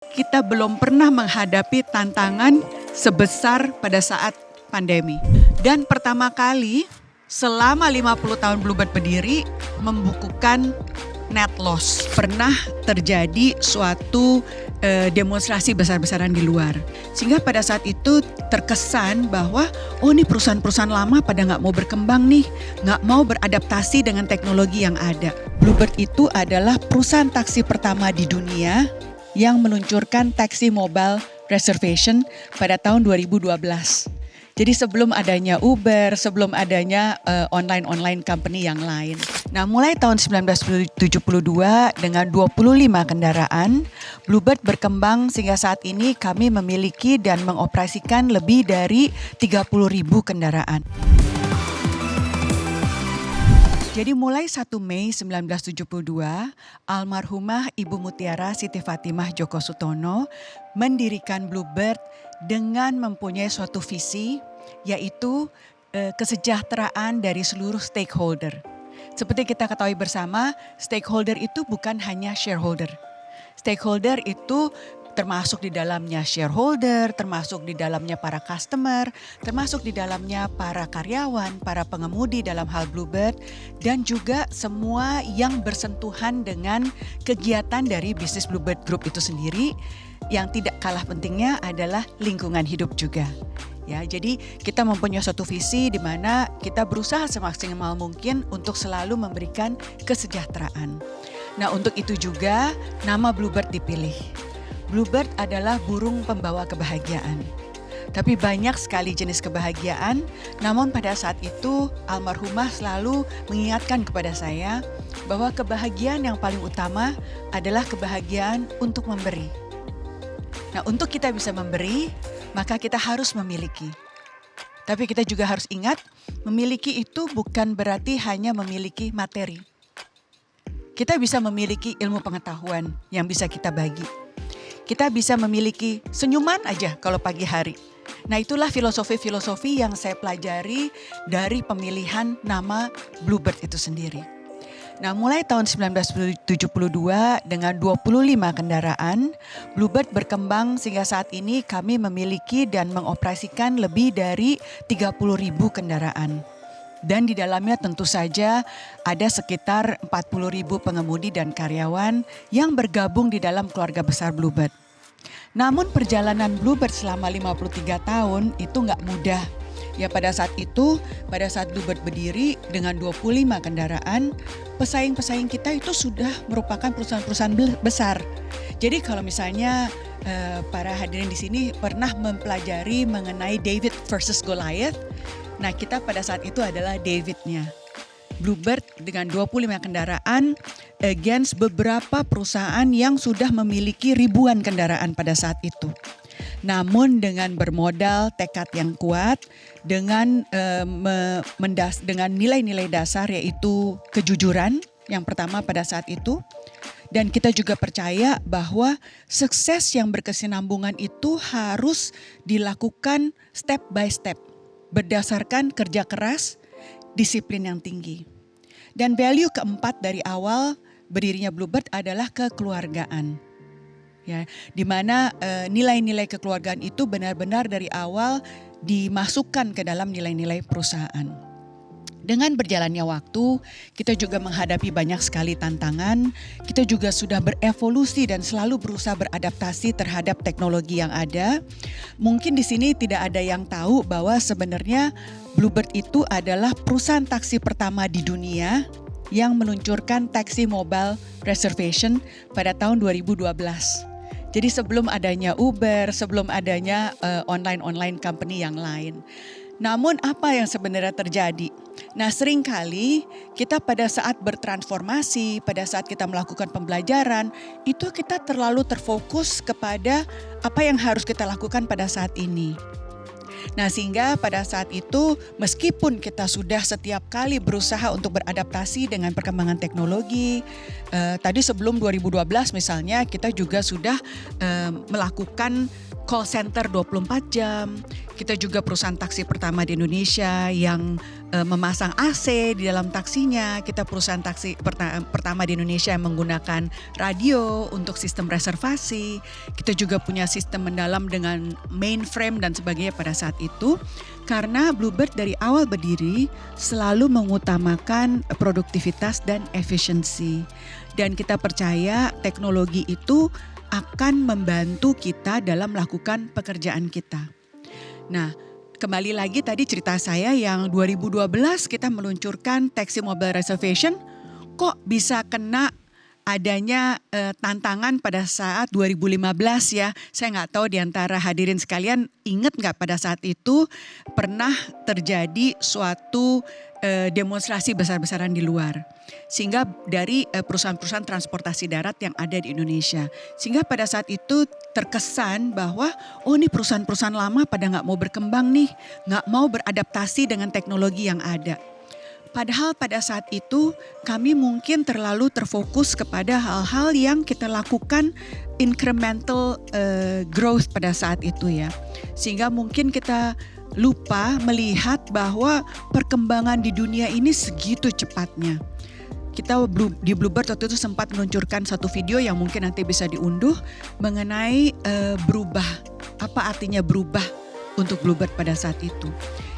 Kita belum pernah menghadapi tantangan sebesar pada saat pandemi. Dan pertama kali selama 50 tahun Bluebird berdiri membukukan net loss. Pernah terjadi suatu demonstrasi besar-besaran di luar. Sehingga pada saat itu terkesan bahwa ini perusahaan-perusahaan lama pada nggak mau berkembang nih, nggak mau beradaptasi dengan teknologi yang ada. Bluebird itu adalah perusahaan taksi pertama di dunia yang meluncurkan taksi mobile reservation pada tahun 2012. Jadi sebelum adanya Uber, sebelum adanya online company yang lain. Nah, mulai tahun 1972 dengan 25 kendaraan, Bluebird berkembang sehingga saat ini kami memiliki dan mengoperasikan lebih dari 30.000 kendaraan. Jadi mulai 1 Mei 1972, almarhumah Ibu Mutiara Siti Fatimah Djoko Sutono mendirikan Bluebird dengan mempunyai suatu visi, yaitu kesejahteraan dari seluruh stakeholder. Seperti kita ketahui bersama, stakeholder itu bukan hanya shareholder. Stakeholder itu termasuk di dalamnya shareholder, termasuk di dalamnya para customer, termasuk di dalamnya para karyawan, para pengemudi dalam hal Bluebird, dan juga semua yang bersentuhan dengan kegiatan dari bisnis Bluebird Group itu sendiri. Yang tidak kalah pentingnya adalah lingkungan hidup juga. Ya, jadi kita mempunyai suatu visi di mana kita berusaha semaksimal mungkin untuk selalu memberikan kesejahteraan. Nah, untuk itu juga nama Bluebird dipilih. Bluebird adalah burung pembawa kebahagiaan. Tapi banyak sekali jenis kebahagiaan, namun pada saat itu almarhumah selalu mengingatkan kepada saya bahwa kebahagiaan yang paling utama adalah kebahagiaan untuk memberi. Nah, untuk kita bisa memberi, maka kita harus memiliki. Tapi kita juga harus ingat, memiliki itu bukan berarti hanya memiliki materi. Kita bisa memiliki ilmu pengetahuan yang bisa kita bagi. Kita bisa memiliki senyuman aja kalau pagi hari. Nah, itulah filosofi-filosofi yang saya pelajari dari pemilihan nama Bluebird itu sendiri. Nah, mulai tahun 1972 dengan 25 kendaraan, Bluebird berkembang sehingga saat ini kami memiliki dan mengoperasikan lebih dari 30.000 kendaraan. Dan di dalamnya tentu saja ada sekitar 40.000 pengemudi dan karyawan yang bergabung di dalam keluarga besar Bluebird. Namun perjalanan Bluebird selama 53 tahun itu nggak mudah. Ya, pada saat Bluebird berdiri dengan 25 kendaraan, pesaing-pesaing kita itu sudah merupakan perusahaan-perusahaan besar. Jadi kalau misalnya para hadirin di sini pernah mempelajari mengenai David versus Goliath, nah kita pada saat itu adalah Davidnya. Bluebird dengan 25 kendaraan against beberapa perusahaan yang sudah memiliki ribuan kendaraan pada saat itu. Namun dengan bermodal tekad yang kuat, dengan nilai-nilai dasar yaitu kejujuran yang pertama pada saat itu. Dan kita juga percaya bahwa sukses yang berkesinambungan itu harus dilakukan step by step. Berdasarkan kerja keras, disiplin yang tinggi. Dan value keempat dari awal berdirinya Bluebird adalah kekeluargaan. Ya, di mana nilai-nilai kekeluargaan itu benar-benar dari awal dimasukkan ke dalam nilai-nilai perusahaan. Dengan berjalannya waktu, kita juga menghadapi banyak sekali tantangan. Kita juga sudah berevolusi dan selalu berusaha beradaptasi terhadap teknologi yang ada. Mungkin di sini tidak ada yang tahu bahwa sebenarnya Bluebird itu adalah perusahaan taksi pertama di dunia yang meluncurkan taksi mobile reservation pada tahun 2012. Jadi sebelum adanya Uber, sebelum adanya online company yang lain. Namun apa yang sebenarnya terjadi? Nah, seringkali kita pada saat bertransformasi, pada saat kita melakukan pembelajaran, itu kita terlalu terfokus kepada apa yang harus kita lakukan pada saat ini. Nah, sehingga pada saat itu meskipun kita sudah setiap kali berusaha untuk beradaptasi dengan perkembangan teknologi, tadi sebelum 2012 misalnya kita juga sudah melakukan call center 24 jam, Kita juga perusahaan taksi pertama di Indonesia yang memasang AC di dalam taksinya. Kita perusahaan taksi pertama di Indonesia yang menggunakan radio untuk sistem reservasi. Kita juga punya sistem mendalam dengan mainframe dan sebagainya pada saat itu. Karena Bluebird dari awal berdiri selalu mengutamakan produktivitas dan efisiensi. Dan kita percaya teknologi itu akan membantu kita dalam melakukan pekerjaan kita. Nah, kembali lagi tadi cerita saya yang 2012 kita meluncurkan taxi mobile reservation, kok bisa kena adanya tantangan pada saat 2015 ya. Saya nggak tahu di antara hadirin sekalian ingat nggak pada saat itu pernah terjadi suatu demonstrasi besar-besaran di luar. Sehingga dari perusahaan-perusahaan transportasi darat yang ada di Indonesia. Sehingga pada saat itu terkesan bahwa ini perusahaan-perusahaan lama pada nggak mau berkembang nih, nggak mau beradaptasi dengan teknologi yang ada. Padahal pada saat itu kami mungkin terlalu terfokus kepada hal-hal yang kita lakukan incremental growth pada saat itu ya. Sehingga mungkin kita lupa melihat bahwa perkembangan di dunia ini segitu cepatnya. Kita di Bluebird waktu itu sempat meluncurkan satu video yang mungkin nanti bisa diunduh mengenai berubah. Apa artinya berubah untuk Bluebird pada saat itu?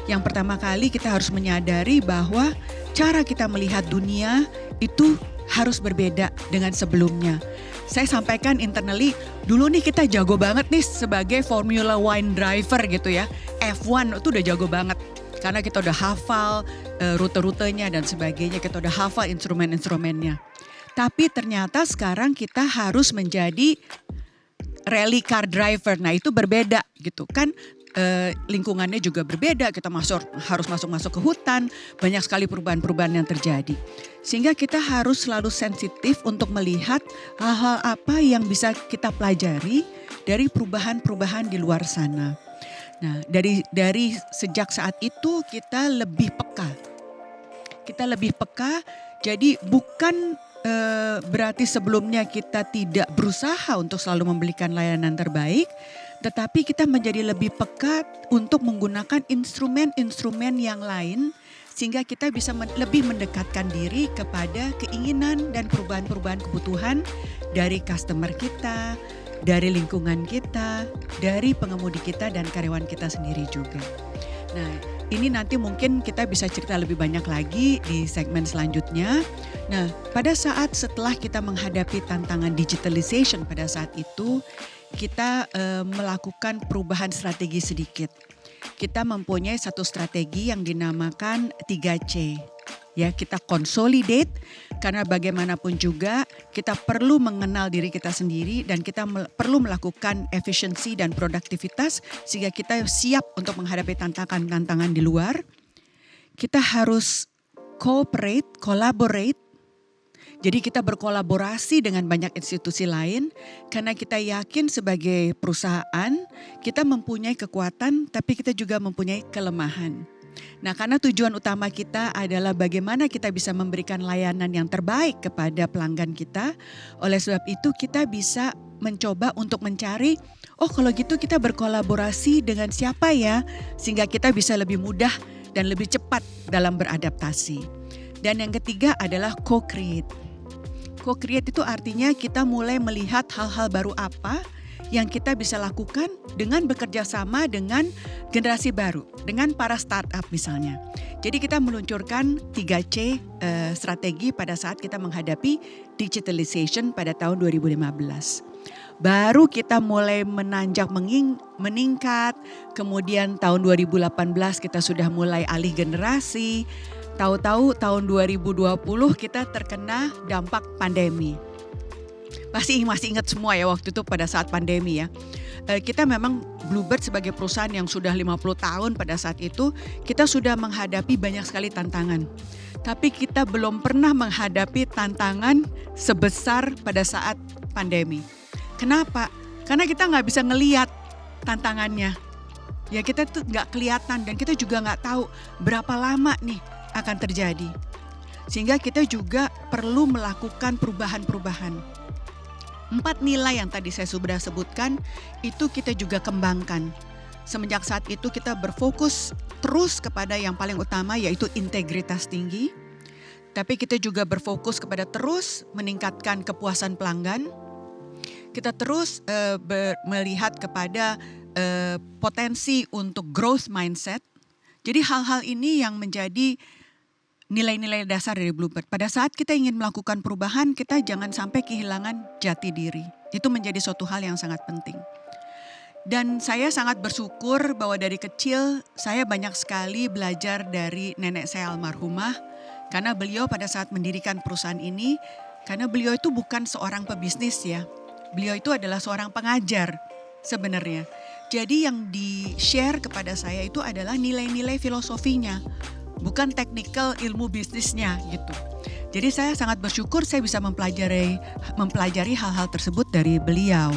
Yang pertama kali kita harus menyadari bahwa cara kita melihat dunia itu harus berbeda dengan sebelumnya. Saya sampaikan internally, dulu nih kita jago banget nih sebagai Formula One driver gitu ya. F1 itu udah jago banget. Karena kita udah hafal rute-rutenya dan sebagainya, kita udah hafal instrumen-instrumennya. Tapi ternyata sekarang kita harus menjadi rally car driver. Nah itu berbeda gitu kan. Lingkungannya juga berbeda, kita harus masuk ke hutan, banyak sekali perubahan-perubahan yang terjadi. Sehingga kita harus selalu sensitif untuk melihat hal-hal apa yang bisa kita pelajari dari perubahan-perubahan di luar sana. Nah, dari sejak saat itu kita lebih peka. Kita lebih peka, jadi bukan berarti sebelumnya kita tidak berusaha untuk selalu memberikan layanan terbaik, tetapi kita menjadi lebih peka untuk menggunakan instrumen-instrumen yang lain sehingga kita bisa lebih mendekatkan diri kepada keinginan dan perubahan-perubahan kebutuhan dari customer kita, dari lingkungan kita, dari pengemudi kita dan karyawan kita sendiri juga. Nah, ini nanti mungkin kita bisa cerita lebih banyak lagi di segmen selanjutnya. Nah, pada saat setelah kita menghadapi tantangan digitalization pada saat itu, kita melakukan perubahan strategi sedikit. Kita mempunyai satu strategi yang dinamakan 3C. Ya, kita consolidate karena bagaimanapun juga kita perlu mengenal diri kita sendiri dan kita perlu melakukan efisiensi dan produktivitas sehingga kita siap untuk menghadapi tantangan-tantangan di luar. Kita harus collaborate. Jadi kita berkolaborasi dengan banyak institusi lain karena kita yakin sebagai perusahaan kita mempunyai kekuatan tapi kita juga mempunyai kelemahan. Nah, karena tujuan utama kita adalah bagaimana kita bisa memberikan layanan yang terbaik kepada pelanggan kita. Oleh sebab itu kita bisa mencoba untuk mencari, kalau gitu kita berkolaborasi dengan siapa ya? Sehingga kita bisa lebih mudah dan lebih cepat dalam beradaptasi. Dan yang ketiga adalah co-create. Co-create itu artinya kita mulai melihat hal-hal baru apa yang kita bisa lakukan dengan bekerja sama dengan generasi baru, dengan para startup misalnya. Jadi kita meluncurkan 3C strategi pada saat kita menghadapi digitalization pada tahun 2015. Baru kita mulai menanjak meningkat, kemudian tahun 2018 kita sudah mulai alih generasi. Tahu-tahu tahun 2020 kita terkena dampak pandemi. Masih ingat semua ya waktu itu pada saat pandemi ya. Kita memang Bluebird sebagai perusahaan yang sudah 50 tahun pada saat itu, kita sudah menghadapi banyak sekali tantangan. Tapi kita belum pernah menghadapi tantangan sebesar pada saat pandemi. Kenapa? Karena kita nggak bisa ngelihat tantangannya. Ya kita tuh nggak kelihatan dan kita juga nggak tahu berapa lama nih akan terjadi. Sehingga kita juga perlu melakukan perubahan-perubahan. 4 nilai yang tadi saya sudah sebutkan itu kita juga kembangkan. Semenjak saat itu kita berfokus terus kepada yang paling utama, yaitu integritas tinggi. Tapi kita juga berfokus kepada terus meningkatkan kepuasan pelanggan. Kita terus melihat kepada potensi untuk growth mindset. Jadi hal-hal ini yang menjadi nilai-nilai dasar dari Bluebird. Pada saat kita ingin melakukan perubahan, kita jangan sampai kehilangan jati diri. Itu menjadi suatu hal yang sangat penting. Dan saya sangat bersyukur bahwa dari kecil saya banyak sekali belajar dari nenek saya almarhumah. Karena beliau pada saat mendirikan perusahaan ini, karena beliau itu bukan seorang pebisnis ya. Beliau itu adalah seorang pengajar sebenarnya. Jadi yang di-share kepada saya itu adalah nilai-nilai filosofinya. Bukan technical ilmu bisnisnya gitu. Jadi saya sangat bersyukur saya bisa mempelajari hal-hal tersebut dari beliau.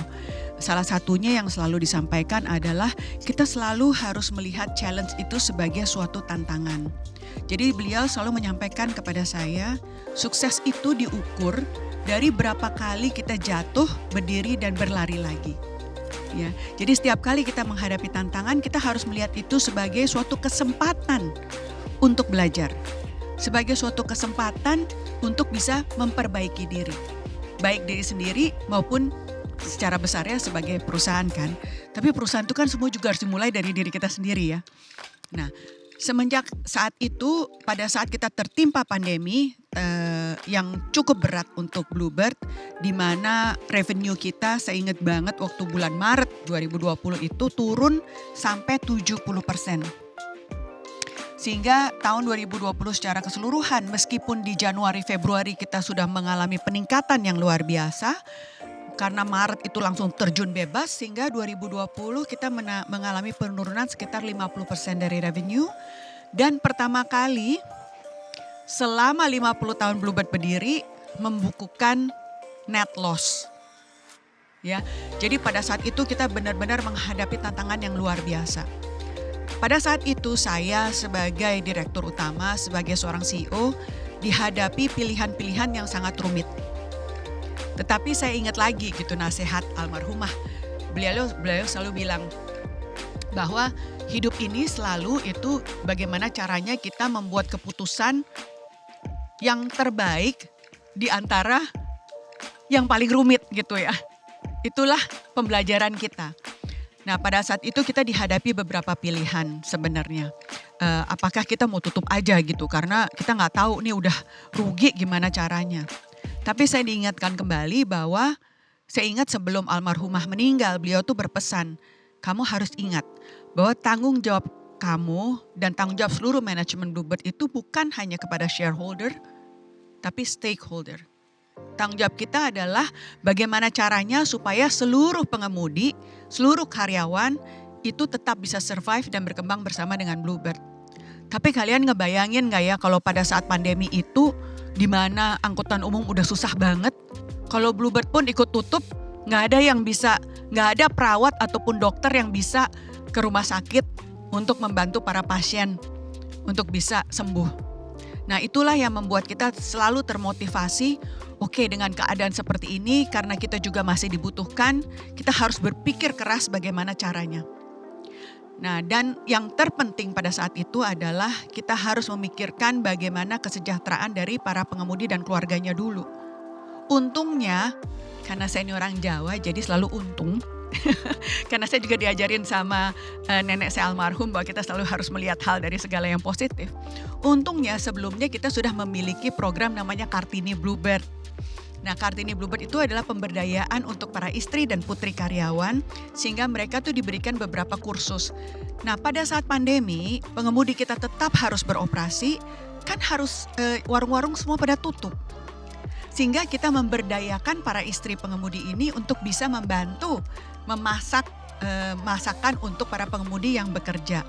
Salah satunya yang selalu disampaikan adalah kita selalu harus melihat challenge itu sebagai suatu tantangan. Jadi beliau selalu menyampaikan kepada saya, sukses itu diukur dari berapa kali kita jatuh, berdiri dan berlari lagi. Ya, jadi setiap kali kita menghadapi tantangan, kita harus melihat itu sebagai suatu kesempatan untuk belajar. Sebagai suatu kesempatan untuk bisa memperbaiki diri. Baik diri sendiri maupun secara besarnya sebagai perusahaan kan. Tapi perusahaan itu kan semua juga harus dimulai dari diri kita sendiri ya. Nah, semenjak saat itu, pada saat kita tertimpa pandemi yang cukup berat untuk Bluebird, di mana revenue kita, saya ingat banget waktu bulan Maret 2020 itu turun sampai 70%. Sehingga tahun 2020 secara keseluruhan, meskipun di Januari Februari kita sudah mengalami peningkatan yang luar biasa, karena Maret itu langsung terjun bebas, sehingga 2020 kita mengalami penurunan sekitar 50% dari revenue. Dan pertama kali selama 50 tahun Bluebird berdiri membukukan net loss. Ya, jadi pada saat itu kita benar-benar menghadapi tantangan yang luar biasa. Pada saat itu saya sebagai direktur utama, sebagai seorang CEO, dihadapi pilihan-pilihan yang sangat rumit. Tetapi saya ingat lagi gitu nasihat almarhumah. Beliau selalu bilang bahwa hidup ini selalu itu bagaimana caranya kita membuat keputusan yang terbaik di antara yang paling rumit gitu ya. Itulah pembelajaran kita. Nah pada saat itu kita dihadapi beberapa pilihan sebenarnya. Apakah kita mau tutup aja gitu karena kita nggak tahu nih udah rugi gimana caranya. Tapi saya diingatkan kembali bahwa saya ingat sebelum almarhumah meninggal, beliau tuh berpesan, kamu harus ingat bahwa tanggung jawab kamu dan tanggung jawab seluruh manajemen Bluebird itu bukan hanya kepada shareholder, tapi stakeholder. Tanggung jawab kita adalah bagaimana caranya supaya seluruh pengemudi, seluruh karyawan itu tetap bisa survive dan berkembang bersama dengan Bluebird. Tapi kalian ngebayangin gak ya kalau pada saat pandemi itu di mana angkutan umum udah susah banget, kalau Bluebird pun ikut tutup, nggak ada perawat ataupun dokter yang bisa ke rumah sakit untuk membantu para pasien untuk bisa sembuh. Nah itulah yang membuat kita selalu termotivasi, oke dengan keadaan seperti ini karena kita juga masih dibutuhkan, kita harus berpikir keras bagaimana caranya. Nah dan yang terpenting pada saat itu adalah kita harus memikirkan bagaimana kesejahteraan dari para pengemudi dan keluarganya dulu. Untungnya karena saya ini orang Jawa jadi selalu untung. Karena saya juga diajarin sama nenek saya almarhum bahwa kita selalu harus melihat hal dari segala yang positif. Untungnya sebelumnya kita sudah memiliki program namanya Kartini Bluebird. Nah Kartini Bluebird itu adalah pemberdayaan untuk para istri dan putri karyawan sehingga mereka tuh diberikan beberapa kursus. Nah pada saat pandemi pengemudi kita tetap harus beroperasi, kan harus warung-warung semua pada tutup. Sehingga kita memberdayakan para istri pengemudi ini untuk bisa membantu memasak masakan untuk para pengemudi yang bekerja.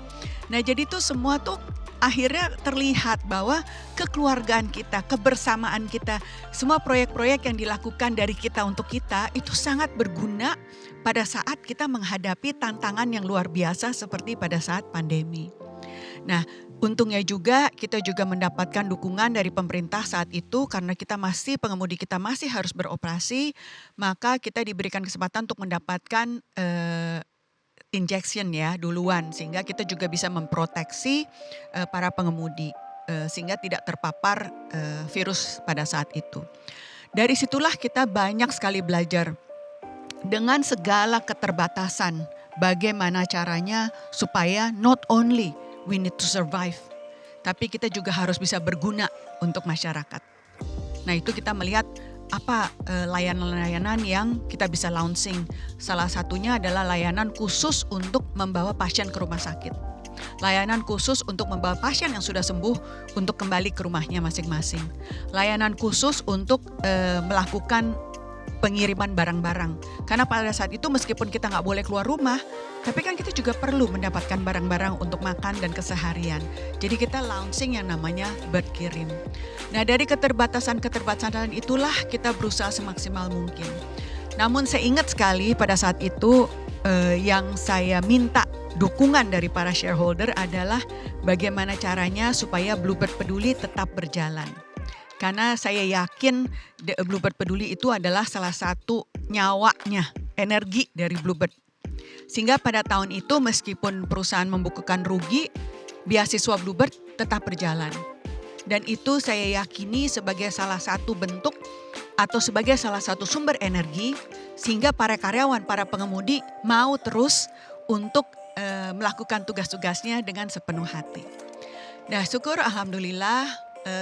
Nah jadi tuh semua tuh akhirnya terlihat bahwa kekeluargaan kita, kebersamaan kita, semua proyek-proyek yang dilakukan dari kita untuk kita itu sangat berguna pada saat kita menghadapi tantangan yang luar biasa seperti pada saat pandemi. Nah, untungnya juga kita juga mendapatkan dukungan dari pemerintah saat itu karena pengemudi kita masih harus beroperasi, maka kita diberikan kesempatan untuk mendapatkan injection ya duluan, sehingga kita juga bisa memproteksi para pengemudi sehingga tidak terpapar virus pada saat itu. Dari situlah kita banyak sekali belajar dengan segala keterbatasan, bagaimana caranya supaya not only we need to survive, tapi kita juga harus bisa berguna untuk masyarakat. Nah, itu kita melihat apa layanan-layanan yang kita bisa launching. Salah satunya adalah layanan khusus untuk membawa pasien ke rumah sakit. Layanan khusus untuk membawa pasien yang sudah sembuh untuk kembali ke rumahnya masing-masing. Layanan khusus untuk melakukan pengiriman barang-barang. Karena pada saat itu meskipun kita nggak boleh keluar rumah, tapi kan kita juga perlu mendapatkan barang-barang untuk makan dan keseharian. Jadi kita launching yang namanya Bird Kirim. Nah, dari keterbatasan itulah kita berusaha semaksimal mungkin. Namun saya ingat sekali pada saat itu yang saya minta dukungan dari para shareholder adalah bagaimana caranya supaya Bluebird Peduli tetap berjalan. Karena saya yakin Bluebird Peduli itu adalah salah satu nyawanya, energi dari Bluebird. Sehingga pada tahun itu meskipun perusahaan membukukan rugi, beasiswa Bluebird tetap berjalan. Dan itu saya yakini sebagai salah satu bentuk atau sebagai salah satu sumber energi sehingga para karyawan, para pengemudi mau terus untuk melakukan tugas-tugasnya dengan sepenuh hati. Nah, syukur alhamdulillah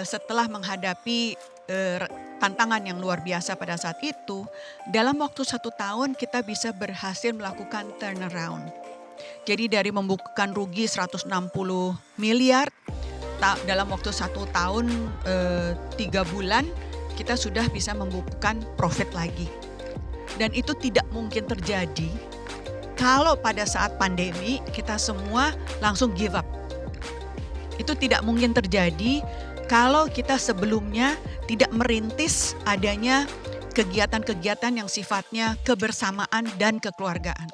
setelah menghadapi tantangan yang luar biasa pada saat itu, dalam waktu 1 tahun kita bisa berhasil melakukan turnaround. Jadi dari membukukan rugi 160 miliar, dalam waktu 1 tahun 3 bulan kita sudah bisa membukukan profit lagi. Dan itu tidak mungkin terjadi kalau pada saat pandemi kita semua langsung give up. Itu tidak mungkin terjadi kalau kita sebelumnya tidak merintis adanya kegiatan-kegiatan yang sifatnya kebersamaan dan kekeluargaan.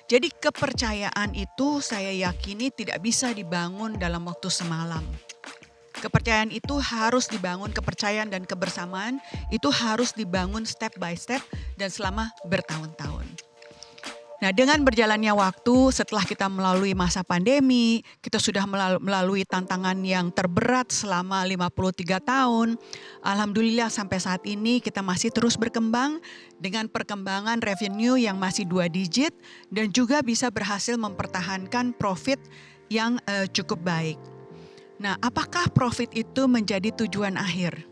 Jadi kepercayaan itu saya yakini tidak bisa dibangun dalam waktu semalam. Kepercayaan itu harus dibangun, kepercayaan dan kebersamaan itu harus dibangun step by step dan selama bertahun-tahun. Nah, dengan berjalannya waktu setelah kita melalui masa pandemi, kita sudah melalui tantangan yang terberat selama 53 tahun. Alhamdulillah sampai saat ini kita masih terus berkembang dengan perkembangan revenue yang masih 2 digit dan juga bisa berhasil mempertahankan profit yang cukup baik. Nah, apakah profit itu menjadi tujuan akhir?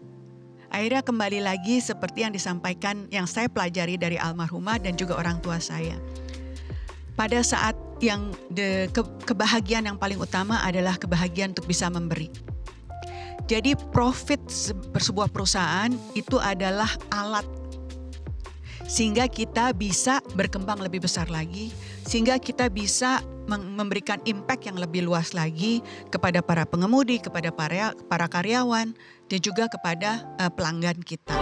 Akhirnya kembali lagi seperti yang disampaikan yang saya pelajari dari almarhumah dan juga orang tua saya. Pada saat yang kebahagiaan yang paling utama adalah kebahagiaan untuk bisa memberi. Jadi profit sebuah perusahaan itu adalah alat sehingga kita bisa berkembang lebih besar lagi, sehingga kita bisa memberikan impact yang lebih luas lagi kepada para pengemudi, kepada para karyawan, dan juga kepada pelanggan kita.